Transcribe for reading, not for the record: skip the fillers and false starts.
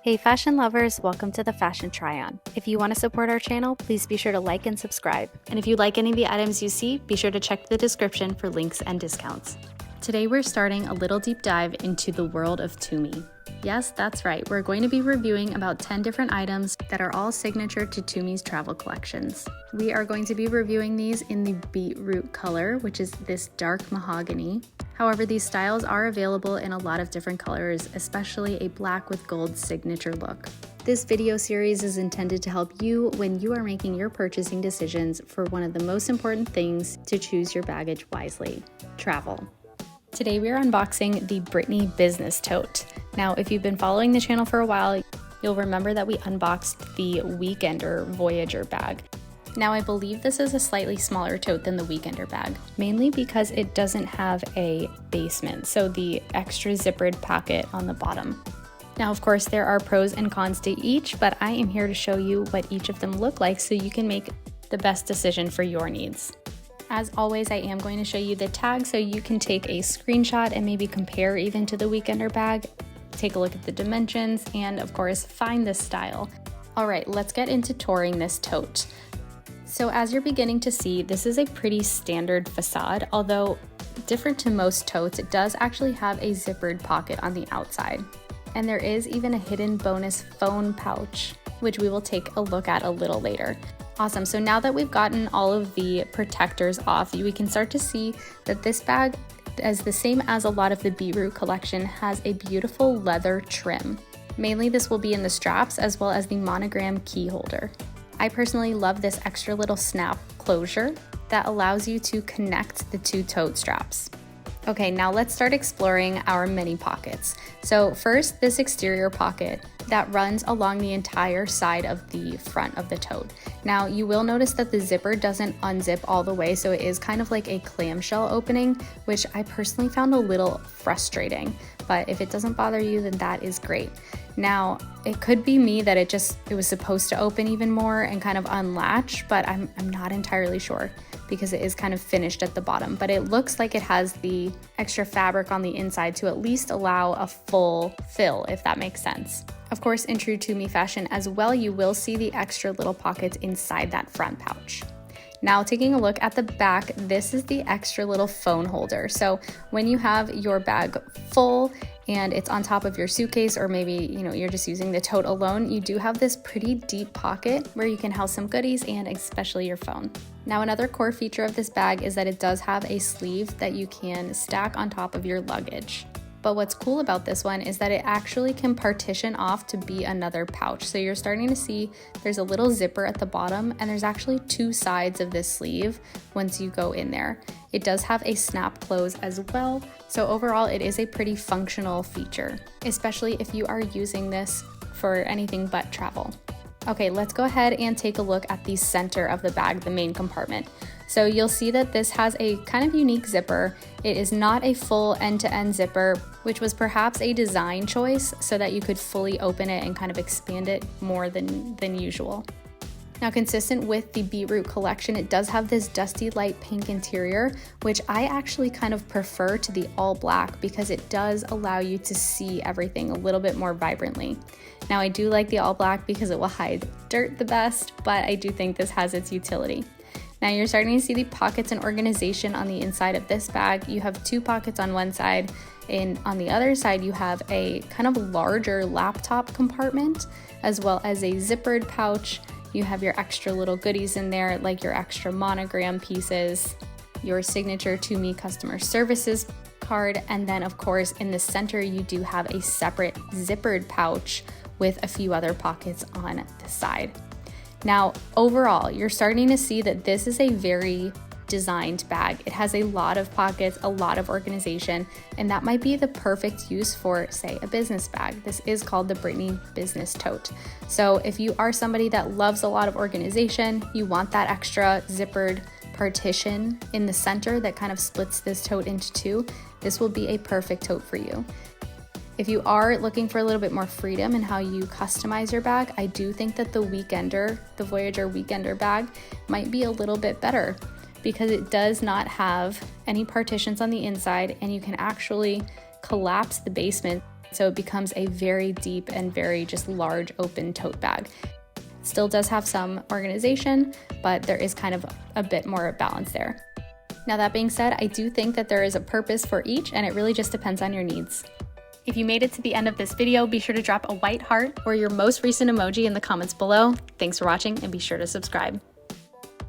Hey fashion lovers, welcome to the Fashion Try-On. If you want to support our channel, please be sure to like and subscribe. And if you like any of the items you see, be sure to check the description for links and discounts. Today we're starting a little deep dive into the world of Tumi. Yes, that's right, we're going to be reviewing about 10 different items that are all signature to Tumi's travel collections. We are going to be reviewing these in the beetroot color, which is this dark mahogany. However, these styles are available in a lot of different colors, especially a black with gold signature look. This video series is intended to help you when you are making your purchasing decisions for one of the most important things to choose your baggage wisely: travel. Today we are unboxing the Brittany Business Tote. Now, if you've been following the channel for a while, you'll remember that we unboxed the Weekender Voyager bag. Now, I believe this is a slightly smaller tote than the Weekender bag, mainly because it doesn't have a basement, so the extra zippered pocket on the bottom. Now, of course, there are pros and cons to each, but I am here to show you what each of them look like so you can make the best decision for your needs. As always, I am going to show you the tag so you can take a screenshot and maybe compare even to the Weekender bag, take a look at the dimensions, and of course, find the style. All right, let's get into touring this tote. So as you're beginning to see, this is a pretty standard facade, although different to most totes, it does actually have a zippered pocket on the outside. And there is even a hidden bonus phone pouch, which we will take a look at a little later. Awesome, so now that we've gotten all of the protectors off, we can start to see that this bag, as the same as a lot of the beetroot collection, has a beautiful leather trim. Mainly this will be in the straps as well as the monogram key holder. I personally love this extra little snap closure that allows you to connect the two tote straps. Okay, now let's start exploring our mini pockets. So first, this exterior pocket that runs along the entire side of the front of the tote. Now you will notice that the zipper doesn't unzip all the way, so it is kind of like a clamshell opening, which I personally found a little frustrating, but if it doesn't bother you, then that is great. Now, it could be me that it was supposed to open even more and kind of unlatch, but I'm not entirely sure because it is kind of finished at the bottom, but it looks like it has the extra fabric on the inside to at least allow a full fill, if that makes sense. Of course, in true Tumi fashion as well, you will see the extra little pockets inside that front pouch. Now, taking a look at the back, this is the extra little phone holder. So when you have your bag full and it's on top of your suitcase, or maybe you're just using the tote alone, you do have this pretty deep pocket where you can house some goodies and especially your phone. Now, another core feature of this bag is that it does have a sleeve that you can stack on top of your luggage. But what's cool about this one is that it actually can partition off to be another pouch. So you're starting to see there's a little zipper at the bottom, and there's actually two sides of this sleeve once you go in there. It does have a snap close as well. So overall, it is a pretty functional feature, especially if you are using this for anything but travel. Okay, let's go ahead and take a look at the center of the bag, the main compartment. So you'll see that this has a kind of unique zipper. It is not a full end-to-end zipper, which was perhaps a design choice so that you could fully open it and kind of expand it more than usual. Now, consistent with the beetroot collection, it does have this dusty light pink interior, which I actually kind of prefer to the all black because it does allow you to see everything a little bit more vibrantly. Now, I do like the all black because it will hide dirt the best, but I do think this has its utility. Now you're starting to see the pockets and organization on the inside of this bag. You have two pockets on one side, and on the other side you have a kind of larger laptop compartment, as well as a zippered pouch. You have your extra little goodies in there, like your extra monogram pieces, your signature Tumi customer services card, and then of course in the center you do have a separate zippered pouch with a few other pockets on the side. Now, overall, you're starting to see that this is a very designed bag. It has a lot of pockets, a lot of organization, and that might be the perfect use for, say, a business bag. This is called the Brittany Business Tote. So if you are somebody that loves a lot of organization, you want that extra zippered partition in the center that kind of splits this tote into two, this will be a perfect tote for you. If you are looking for a little bit more freedom in how you customize your bag, I do think that the Voyager Weekender bag might be a little bit better because it does not have any partitions on the inside, and you can actually collapse the basement So it becomes a very deep and very just large open tote bag. Still does have some organization, but there is kind of a bit more balance there. Now that being said, I do think that there is a purpose for each, and it really just depends on your needs. If you made it to the end of this video, be sure to drop a white heart or your most recent emoji in the comments below. Thanks for watching, and be sure to subscribe.